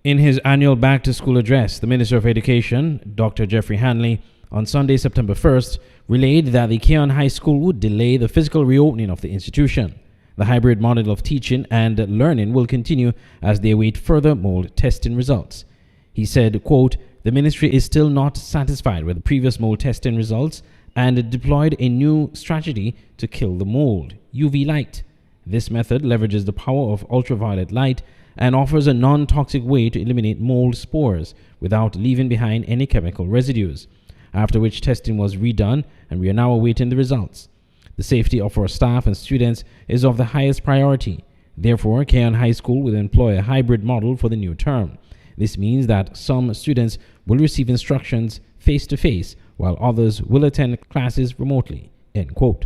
In his annual back-to-school address, the Minister of Education, Dr. Jeffrey Hanley, on Sunday, September 1st, relayed that the Keon High School would delay the physical reopening of the institution. The hybrid model of teaching and learning will continue as they await further mold testing results. He said, quote, "The ministry is still not satisfied with the previous mold testing results and deployed a new strategy to kill the mold, UV light. This method leverages the power of ultraviolet light and offers a non-toxic way to eliminate mold spores without leaving behind any chemical residues, after which testing was redone and we are now awaiting the results. The safety of our staff and students is of the highest priority. Therefore, Keon High School will employ a hybrid model for the new term. This means that some students will receive instructions face-to-face while others will attend classes remotely," end quote.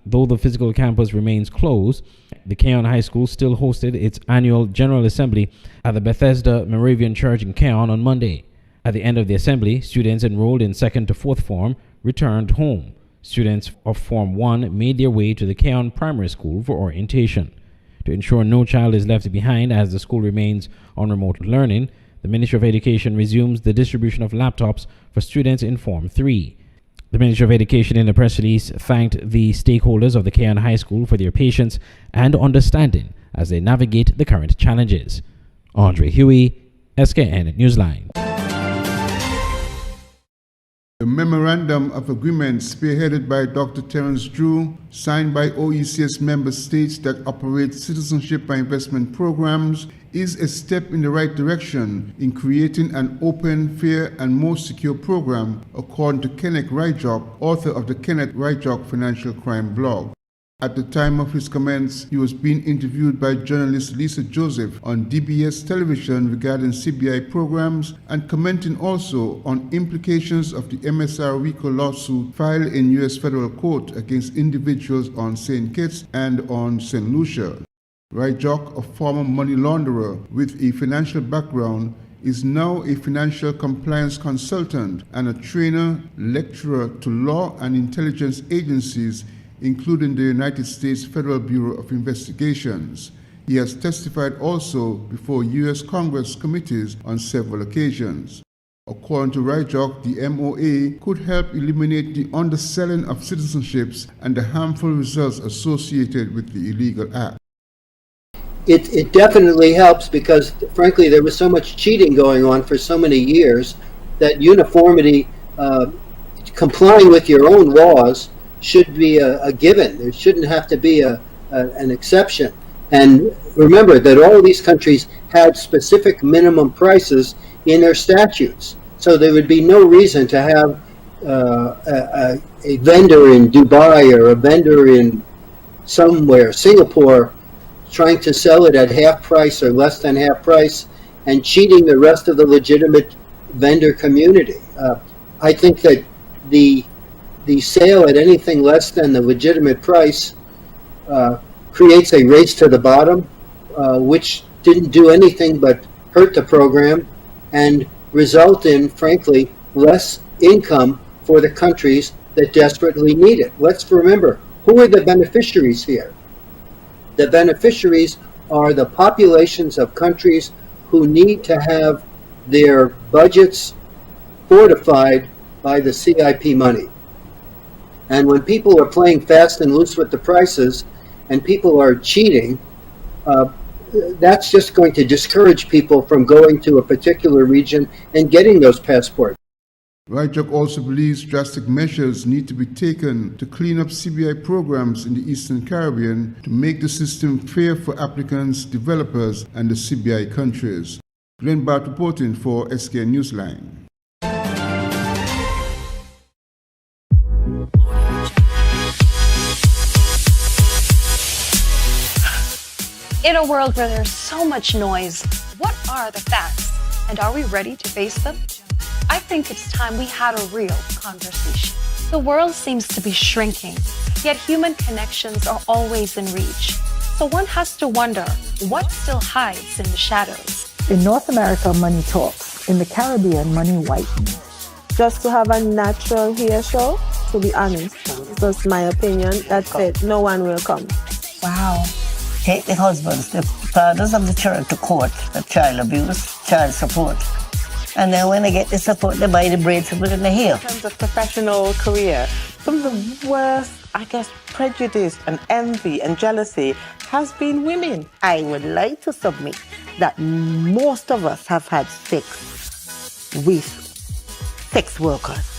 Though the physical campus remains closed, the Keon High School still hosted its annual General Assembly at the Bethesda Moravian Church in Keon on Monday. At the end of the assembly, students enrolled in 2nd to 4th form returned home. Students of Form 1 made their way to the Keon Primary School for orientation. To ensure no child is left behind as the school remains on remote learning, the Ministry of Education resumes the distribution of laptops for students in Form 3. The Ministry of Education in a press release thanked the stakeholders of the Keon High School for their patience and understanding as they navigate the current challenges. Andre Huey, SKN Newsline. The Memorandum of Agreement spearheaded by Dr. Terence Drew, signed by OECS member states that operate citizenship and investment programs, is a step in the right direction in creating an open, fair, and more secure program, according to Kenneth Ryjock, author of the Kenneth Ryjock Financial Crime blog. At the time of his comments, he was being interviewed by journalist Lisa Joseph on DBS television regarding CBI programs and commenting also on implications of the MSR RICO lawsuit filed in U.S. federal court against individuals on St. Kitts and on St. Lucia. Ryjock, a former money launderer with a financial background, is now a financial compliance consultant and a trainer, lecturer to law and intelligence agencies, including the United States Federal Bureau of Investigations. He has testified also before U.S. Congress committees on several occasions. According to Ryjock, the MOA could help eliminate the underselling of citizenships and the harmful results associated with the illegal act. It definitely helps because, frankly, there was so much cheating going on for so many years that uniformity, complying with your own laws, should be a given. There shouldn't have to be an exception. And remember that all these countries had specific minimum prices in their statutes. So there would be no reason to have a vendor in Dubai or a vendor in somewhere, Singapore, trying to sell it at half price or less than half price and cheating the rest of the legitimate vendor community. I think that the sale at anything less than the legitimate price creates a race to the bottom, which didn't do anything but hurt the program and result in, frankly, less income for the countries that desperately need it. Let's remember, who are the beneficiaries here? The beneficiaries are the populations of countries who need to have their budgets fortified by the CIP money. And when people are playing fast and loose with the prices and people are cheating, that's just going to discourage people from going to a particular region and getting those passports. Ryjock also believes drastic measures need to be taken to clean up CBI programs in the Eastern Caribbean to make the system fair for applicants, developers, and the CBI countries. Glenn Bart reporting for SK Newsline. In a world where there's so much noise, what are the facts? And are we ready to face them? I think it's time we had a real conversation. The world seems to be shrinking, yet human connections are always in reach. So one has to wonder, what still hides in the shadows? In North America, money talks. In the Caribbean, money whitens. Just to have a natural hair show, to be honest, that's my opinion. That's it. No one will come. Wow. take the husbands, the fathers of the children to court for child abuse, child support. And then when they get the support, they buy the braids and put it in the hair. In terms of professional career, some of the worst, I guess, prejudice and envy and jealousy has been women. I would like to submit that most of us have had sex with sex workers.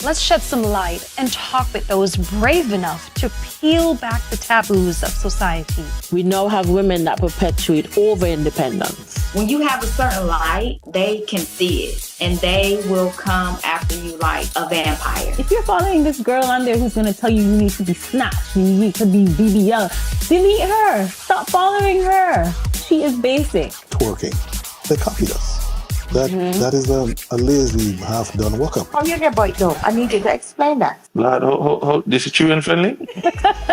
Let's shed some light and talk with those brave enough to peel back the taboos of society. We now have women that perpetuate over-independence. When you have a certain light, they can see it, and they will come after you like a vampire. If you're following this girl on there who's going to tell you you need to be snatched, you need to be BBL, delete her. Stop following her. She is basic. Twerking. They copied us. That is a lazy, half-done workup. How you get bite though? I need you to explain that. Lad, this is children friendly?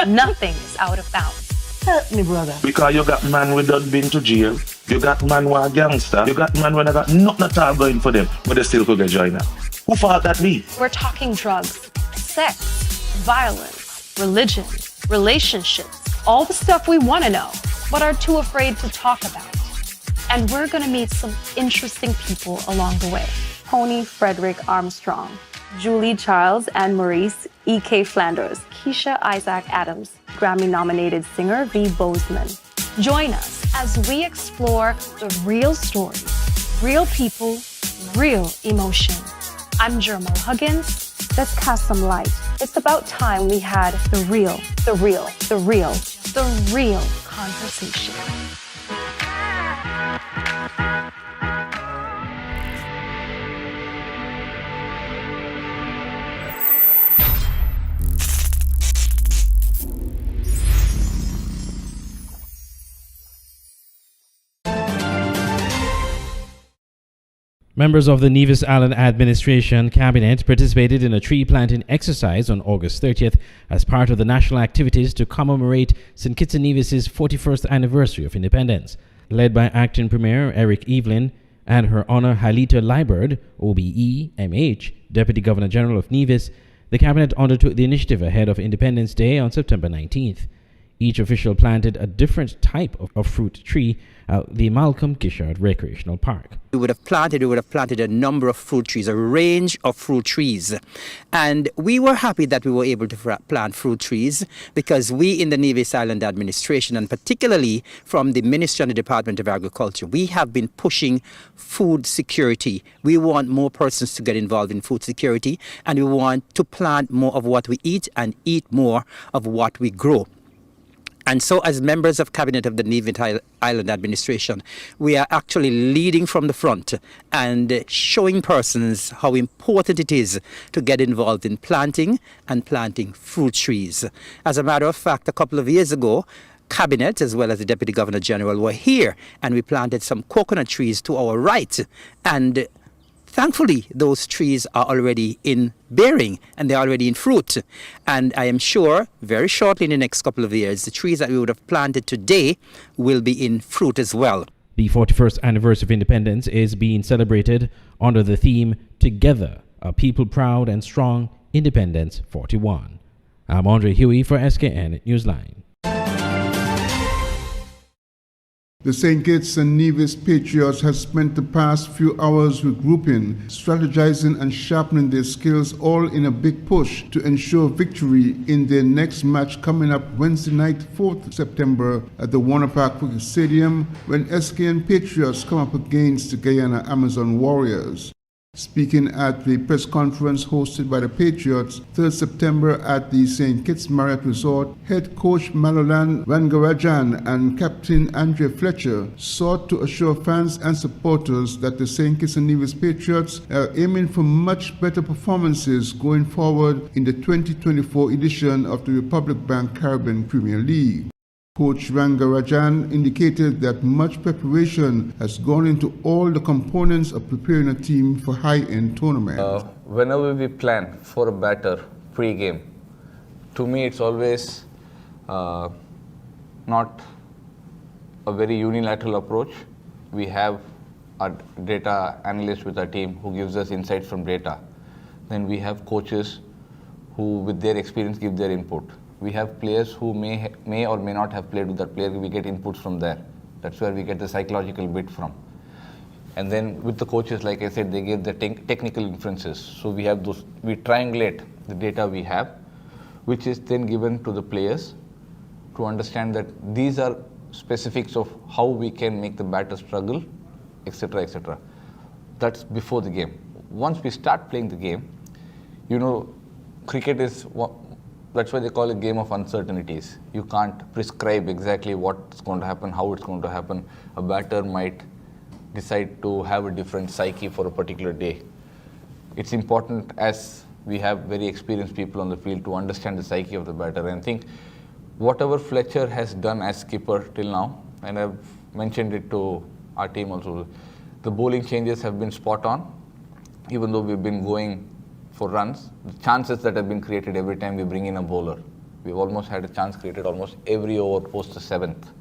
Nothing is out of bounds. Help me, brother. Because you got man who done been to jail, you got man who are gangster, you got man who got nothing at all going for them, but they still could get joined up. Who fault that be? We're talking drugs, sex, violence, religion, relationships, all the stuff we want to know, but are too afraid to talk about. And we're going to meet some interesting people along the way. Tony Frederick Armstrong, Julie Charles and Maurice E.K. Flanders, Keisha Isaac Adams, Grammy-nominated singer V. Bozeman. Join us as we explore the real stories, real people, real emotion. I'm Jermal Huggins. Let's cast some light. It's about time we had the real conversation. Members of the Nevis Island Administration Cabinet participated in a tree planting exercise on August 30th as part of the national activities to commemorate St. Kitts and Nevis's 41st anniversary of independence. Led by Acting Premier Eric Evelyn and Her Honor Halita Liburd, OBE, MH, Deputy Governor General of Nevis, the Cabinet undertook the initiative ahead of Independence Day on September 19th. Each official planted a different type of fruit tree at the Malcolm Gishard Recreational Park. We would have planted a number of fruit trees, a range of fruit trees. And we were happy that we were able to plant fruit trees because we in the Nevis Island Administration, and particularly from the Ministry and the Department of Agriculture, we have been pushing food security. We want more persons to get involved in food security, and we want to plant more of what we eat and eat more of what we grow. And so as members of Cabinet of the Nevis Island Administration, we are actually leading from the front and showing persons how important it is to get involved in planting fruit trees. As a matter of fact, a couple of years ago, Cabinet, as well as the Deputy Governor General, were here and we planted some coconut trees to our right. And thankfully, those trees are already in bearing and they're already in fruit. And I am sure very shortly in the next couple of years, the trees that we would have planted today will be in fruit as well. The 41st anniversary of independence is being celebrated under the theme Together, a People Proud and Strong, Independence 41. I'm Andre Huey for SKN Newsline. The St. Kitts and Nevis Patriots have spent the past few hours regrouping, strategizing and sharpening their skills, all in a big push to ensure victory in their next match coming up Wednesday night, 4th September at the Warner Park Cricket Stadium when SKN Patriots come up against the Guyana Amazon Warriors. Speaking at the press conference hosted by the Patriots 3rd September at the St. Kitts Marriott Resort, head coach Malolan Rangarajan and captain Andre Fletcher sought to assure fans and supporters that the St. Kitts and Nevis Patriots are aiming for much better performances going forward in the 2024 edition of the Republic Bank Caribbean Premier League. Coach Rangarajan indicated that much preparation has gone into all the components of preparing a team for high-end tournaments. Whenever we plan for a batter pre-game, to me it's always not a very unilateral approach. We have a data analyst with our team who gives us insights from data. Then we have coaches who with their experience give their input. We have players who may or may not have played with that player. We get inputs from there. That's where we get the psychological bit from. And then with the coaches, like I said, they give the technical inferences. So we triangulate the data we have, which is then given to the players to understand that these are specifics of how we can make the batter struggle, etc., etc. That's before the game. Once we start playing the game, cricket is, that's why they call it a game of uncertainties. You can't prescribe exactly what's going to happen, how it's going to happen. A batter might decide to have a different psyche for a particular day. It's important, as we have very experienced people on the field, to understand the psyche of the batter. And I think whatever Fletcher has done as skipper till now, and I've mentioned it to our team also, the bowling changes have been spot on. Even though we've been going for runs, the chances that have been created every time we bring in a bowler. We've almost had a chance created almost every over post the 7th.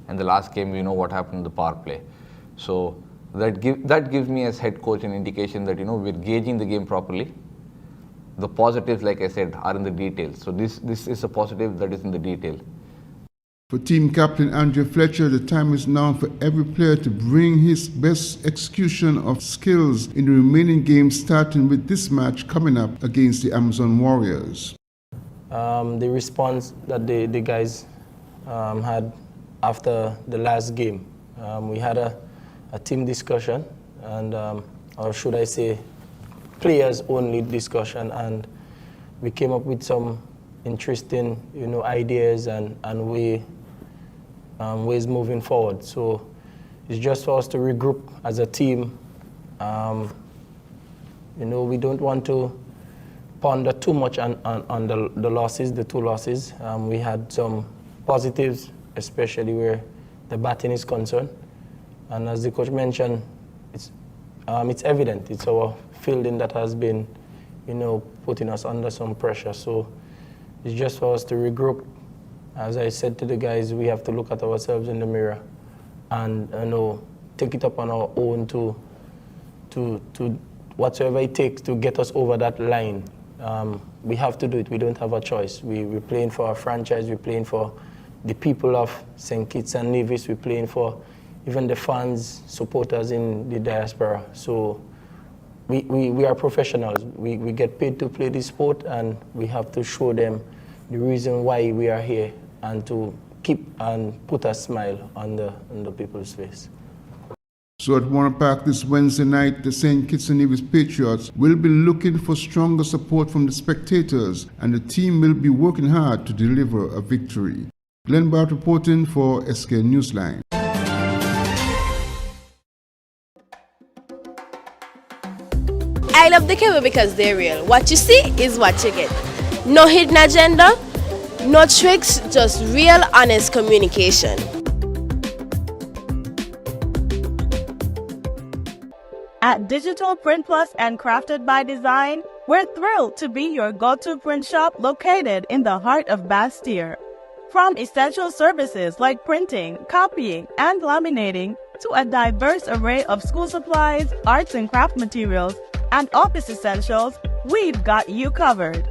And the last game, we know what happened in the power play. So that gives me as head coach an indication that we're gauging the game properly. The positives, like I said, are in the details. So this is a positive that is in the detail. For team captain Andrew Fletcher, the time is now for every player to bring his best execution of skills in the remaining games, starting with this match coming up against the Amazon Warriors. The response that the guys had after the last game, we had a team discussion, and or should I say players-only discussion, and we came up with some interesting, ideas and ways moving forward. So it's just for us to regroup as a team. We don't want to ponder too much on the losses, the 2 losses. We had some positives, especially where the batting is concerned. And as the coach mentioned, it's evident. It's our fielding that has been, putting us under some pressure. So it's just for us to regroup. As I said to the guys, we have to look at ourselves in the mirror and take it up on our own to whatsoever it takes to get us over that line. We have to do it. We don't have a choice. We're playing for our franchise. We're playing for the people of St. Kitts and Nevis. We're playing for even the fans, supporters in the diaspora. So we are professionals. We get paid to play this sport, and we have to show them the reason why we are here and to keep and put a smile on the people's face. So at Warner Park this Wednesday night, the St. Kitts and Nevis Patriots will be looking for stronger support from the spectators, and the team will be working hard to deliver a victory. Glenn Bart reporting for SK Newsline. I love the Cable because they're real. What you see is what you get. No hidden agenda, no tricks, just real, honest communication. At Digital Print Plus and Crafted by Design, we're thrilled to be your go-to print shop located in the heart of Bastille. From essential services like printing, copying, and laminating, to a diverse array of school supplies, arts and craft materials, and office essentials, we've got you covered.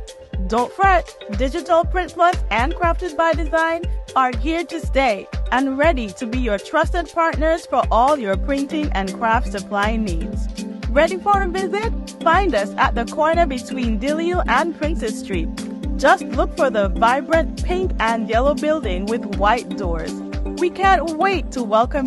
Don't fret, Digital Print Plus and Crafted by Design are here to stay and ready to be your trusted partners for all your printing and craft supply needs. Ready for a visit? Find us at the corner between Dillio and Princess Street. Just look for the vibrant pink and yellow building with white doors. We can't wait to welcome you.